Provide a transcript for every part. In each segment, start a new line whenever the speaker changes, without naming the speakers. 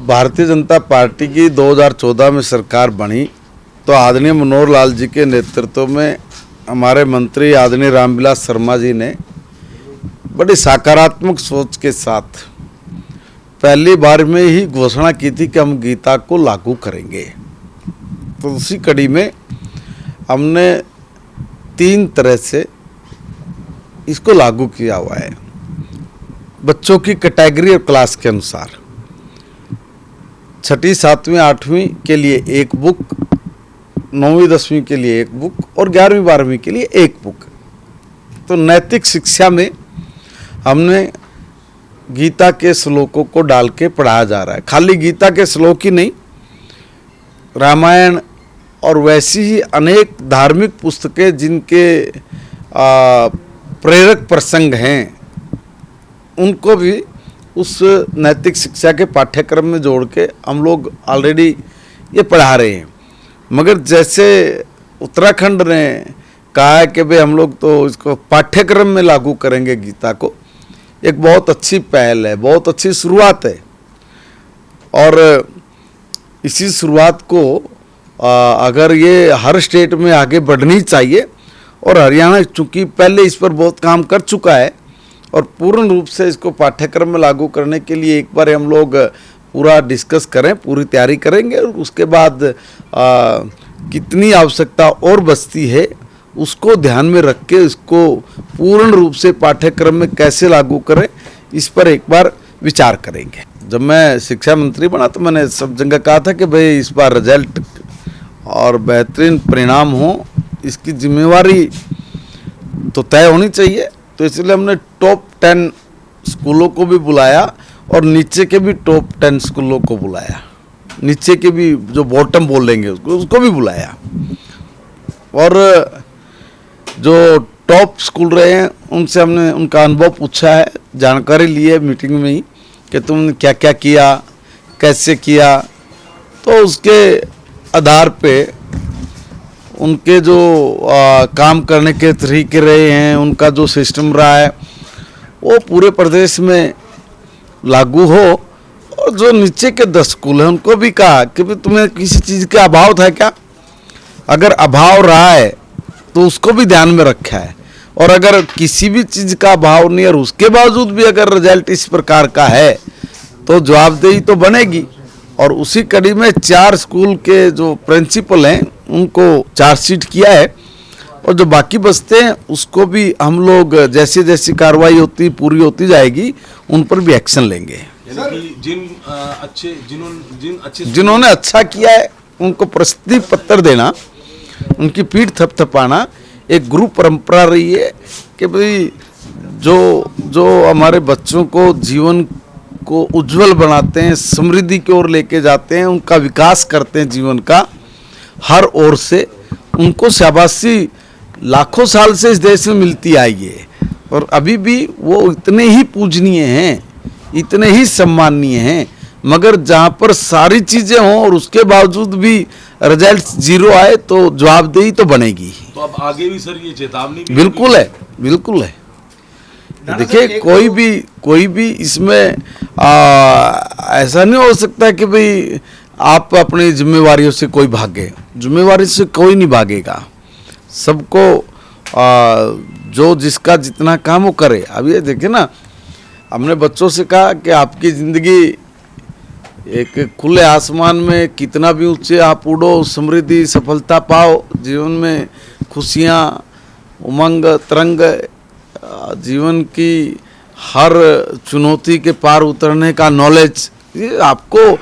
Bharatiya Janata party की 2014 में सरकार बनी तो आदरणीय मनोहर लाल जी के नेतृत्व में हमारे मंत्री आदरणीय रामविलास शर्मा जी ने बड़ी सकारात्मक सोच के साथ पहली बार में ही घोषणा की थी कि हम गीता को लागू करेंगे। तो उसी कड़ी में हमने 3 तरह से इसको लागू किया हुआ है। बच्चों की कैटेगरी और क्लास के अनुसार 6ठी 7वीं 8वीं के लिए एक बुक, 9वीं 10वीं के लिए एक बुक और 11वीं 12वीं के लिए एक बुक। तो नैतिक शिक्षा में हमने गीता के श्लोकों को डाल के पढ़ाया जा रहा है। खाली गीता के श्लोक ही नहीं, रामायण और वैसी ही अनेक धार्मिक पुस्तकें जिनके प्रेरक प्रसंग हैं उनको भी उस नैतिक शिक्षा के पाठ्यक्रम में जोड़ के हम लोग ऑलरेडी ये पढ़ा रहे हैं। मगर जैसे उत्तराखंड ने कहा है कि भाई हम लोग तो इसको पाठ्यक्रम में लागू करेंगे गीता को, एक बहुत अच्छी पहल है, बहुत अच्छी शुरुआत है। और इसी शुरुआत को अगर ये हर स्टेट में आगे बढ़नी चाहिए और हरियाणा चूँकि पहले इस पर बहुत काम कर चुका है और पूर्ण रूप से इसको पाठ्यक्रम में लागू करने के लिए एक बार हम लोग पूरा डिस्कस करें, पूरी तैयारी करेंगे और उसके बाद कितनी आवश्यकता और बचती है उसको ध्यान में रख के इसको पूर्ण रूप से पाठ्यक्रम में कैसे लागू करें इस पर एक बार विचार करेंगे। जब मैं शिक्षा मंत्री बना तो मैंने सब जगह कहा था कि भाई इस बार रिजल्ट और बेहतरीन परिणाम हो, इसकी जिम्मेवारी तो तय होनी चाहिए। तो इसलिए हमने टॉप 10 स्कूलों को भी बुलाया और नीचे के भी टॉप 10 स्कूलों को बुलाया, नीचे के भी जो बॉटम बोलेंगे उसको भी बुलाया। और जो टॉप स्कूल रहे हैं उनसे हमने उनका अनुभव पूछा है, जानकारी ली है मीटिंग में ही कि तुमने क्या क्या किया, कैसे किया। तो उसके आधार पे उनके जो काम करने के तरीके रहे हैं, उनका जो सिस्टम रहा है वो पूरे प्रदेश में लागू हो। और जो नीचे के 10 स्कूल हैं उनको भी कहा कि भाई तुम्हें किसी चीज़ का अभाव था क्या, अगर अभाव रहा है तो उसको भी ध्यान में रखा है। और अगर किसी भी चीज़ का अभाव नहीं और उसके बावजूद भी अगर रिजल्ट इस प्रकार का है तो जवाबदेही तो बनेगी। और उसी कड़ी में 4 स्कूल के जो प्रिंसिपल हैं उनको चार्जशीट किया है और जो बाकी बचते हैं उसको भी हम लोग जैसे जैसी कार्रवाई होती पूरी होती जाएगी उन पर भी एक्शन लेंगे। जिन्होंने अच्छा किया है उनको प्रशस्ति पत्र देना, उनकी पीठ थपथपाना एक गुरु परंपरा रही है कि भाई जो हमारे बच्चों को जीवन को उज्जवल बनाते हैं, समृद्धि की ओर लेके जाते हैं, उनका विकास करते हैं जीवन का हर ओर से, उनको शाबाशी लाखों साल से इस देश में मिलती आई है। और अभी भी वो इतने ही पूजनीय हैं, इतने ही सम्माननीय हैं। मगर जहाँ पर सारी चीज़ें हों और उसके बावजूद भी रिजल्ट 0 आए तो जवाबदेही तो बनेगी।
तो अब आगे भी सर ये चेतावनी
बिल्कुल है, बिल्कुल है। देखिए कोई भी इसमें ऐसा नहीं हो सकता कि भाई आप अपनी जिम्मेवारियों से कोई भागे, जिम्मेवारी से कोई नहीं भागेगा। सबको जो जिसका जितना काम वो करे। अब ये देखिए ना, हमने बच्चों से कहा कि आपकी ज़िंदगी एक खुले आसमान में कितना भी ऊंचे आप उड़ो, समृद्धि सफलता पाओ, जीवन में खुशियाँ उमंग तरंग, जीवन की हर चुनौती के पार उतरने का नॉलेज ये आपको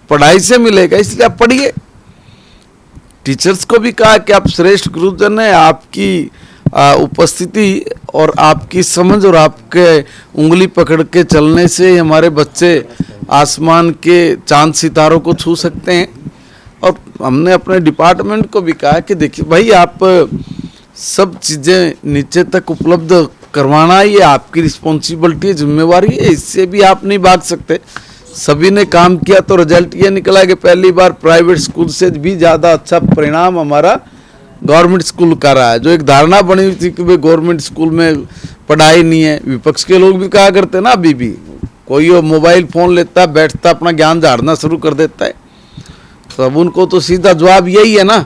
पढ़ाई से मिलेगा, इसलिए आप पढ़िए। टीचर्स को भी कहा कि आप श्रेष्ठ गुरुजन हैं, आपकी उपस्थिति और आपकी समझ और आपके उंगली पकड़ के चलने से हमारे बच्चे आसमान के चांद सितारों को छू सकते हैं। और हमने अपने डिपार्टमेंट को भी कहा कि देखिए भाई, आप सब चीज़ें नीचे तक उपलब्ध करवाना ये आपकी रिस्पॉन्सिबिलिटी है, जिम्मेवारी है, इससे भी आप नहीं भाग सकते। सभी ने काम किया तो रिजल्ट ये निकला कि पहली बार प्राइवेट स्कूल से भी ज़्यादा अच्छा परिणाम हमारा गवर्नमेंट स्कूल का रहा है। जो एक धारणा बनी हुई थी कि भाई गवर्नमेंट स्कूल में पढ़ाई नहीं है, विपक्ष के लोग भी कहा करते ना अभी भी कोई वो मोबाइल फ़ोन लेता है, बैठता अपना ज्ञान झाड़ना शुरू कर देता है। तो अब उनको तो सीधा जवाब यही है ना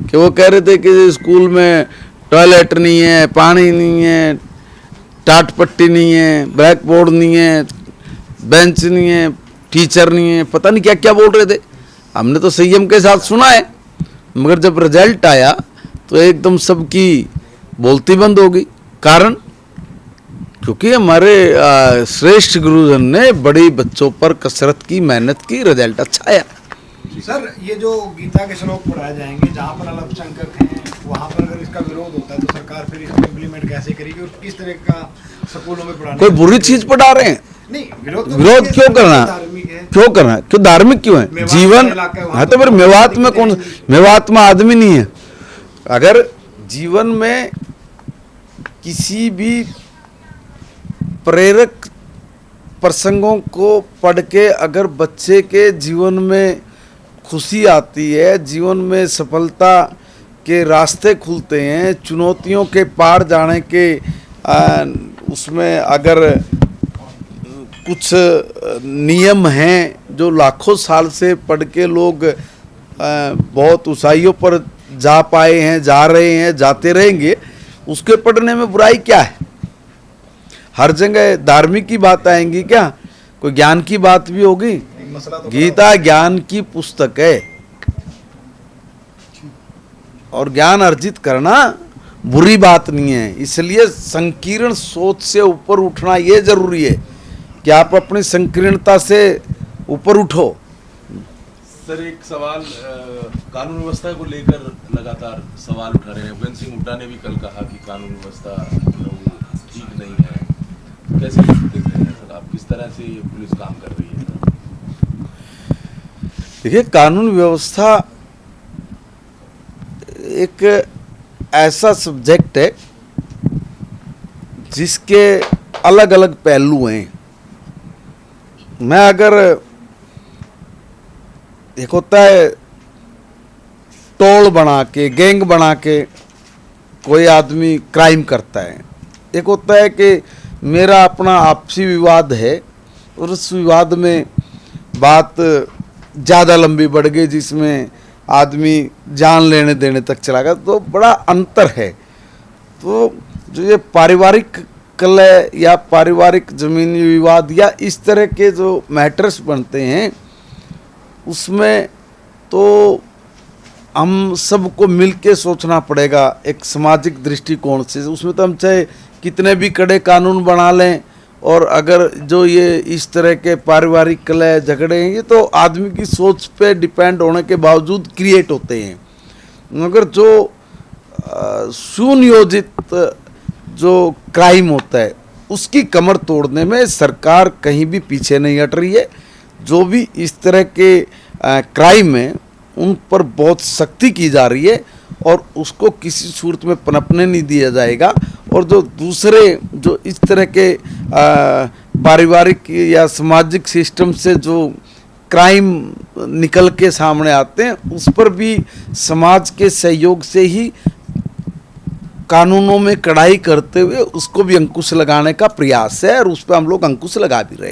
कि वो कह रहे थे कि स्कूल में टॉयलेट नहीं है, पानी नहीं है, टाट पट्टी नहीं है, ब्लैक बोर्ड नहीं है, बेंच नहीं है, टीचर नहीं है, पता नहीं क्या क्या बोल रहे थे। हमने तो संयम के साथ सुना है, मगर जब रिजल्ट आया तो एकदम सबकी बोलती बंद हो गई। कारण क्योंकि हमारे श्रेष्ठ गुरुजन ने बड़ी बच्चों पर कसरत की, मेहनत की, रिजल्ट अच्छा आया।
सर, ये जो गीता के श्लोक पढ़ाए जाएंगे, जहाँ पर अल्पसंख्यक हैं वहाँ पर अगर इसका विरोध होता है तो सरकार फिर इसको इम्प्लीमेंट कैसे करेगी और किस तरह का स्कूलों में पढ़ाना?
कोई बुरी चीज पढ़ा रहे हैं?
नहीं, विरोध तो
विरोध
नहीं है,
क्यों करना?
धार्मिक है।
क्यों करना? क्यों धार्मिक क्यों है?
मेवात
जीवन
का इलाका है, वहाँ
हाँ तो
तो
फिर मेवात में कौन,
नहीं।
मेवात में आदमी नहीं है। अगर जीवन में किसी भी प्रेरक प्रसंगों को पढ़ के अगर बच्चे के जीवन में खुशी आती है, जीवन में सफलता के रास्ते खुलते हैं, चुनौतियों के पार जाने के उसमें अगर कुछ नियम हैं जो लाखों साल से पढ़ के लोग बहुत ऊंचाइयों पर जा पाए हैं, जा रहे हैं, जाते रहेंगे, उसके पढ़ने में बुराई क्या है? हर जगह धार्मिक की बात आएंगी क्या? कोई ज्ञान की बात भी होगी?
मसला तो
गीता ज्ञान की पुस्तक है और ज्ञान अर्जित करना बुरी बात नहीं है। इसलिए संकीर्ण सोच से ऊपर उठना ये जरूरी है कि आप अपनी संकीर्णता से ऊपर उठो।
सर, एक सवाल कानून व्यवस्था को लेकर लगातार सवाल उठा रहे हैं। भूपेंद्र सिंह हुड्डा ने भी कल कहा कि कानून व्यवस्था ठीक नहीं है। कैसे देख रहे हैं सर आप, किस तरह से ये पुलिस काम कर रही है?
देखिए, कानून व्यवस्था एक ऐसा सब्जेक्ट है जिसके अलग अलग पहलू हैं। मैं अगर एक होता है टोल बना के, गैंग बना के कोई आदमी क्राइम करता है, एक होता है कि मेरा अपना आपसी विवाद है और उस विवाद में बात ज़्यादा लंबी बढ़ गई जिसमें आदमी जान लेने देने तक चला गया, तो बड़ा अंतर है। तो जो ये पारिवारिक कलह या पारिवारिक जमीनी विवाद या इस तरह के जो मैटर्स बनते हैं, उसमें तो हम सबको मिल के सोचना पड़ेगा एक सामाजिक दृष्टिकोण से। उसमें तो हम चाहे कितने भी कड़े कानून बना लें, और अगर जो ये इस तरह के पारिवारिक कलह झगड़े हैं, ये तो आदमी की सोच पे डिपेंड होने के बावजूद क्रिएट होते हैं। मगर जो सुनियोजित जो क्राइम होता है उसकी कमर तोड़ने में सरकार कहीं भी पीछे नहीं हट रही है। जो भी इस तरह के क्राइम हैं उन पर बहुत सख्ती की जा रही है और उसको किसी सूरत में पनपने नहीं दिया जाएगा। और जो दूसरे जो इस तरह के पारिवारिक या सामाजिक सिस्टम से जो क्राइम निकल के सामने आते हैं, उस पर भी समाज के सहयोग से ही कानूनों में कड़ाई करते हुए उसको भी अंकुश लगाने का प्रयास है और उस पर हम लोग अंकुश लगा भी रहे हैं।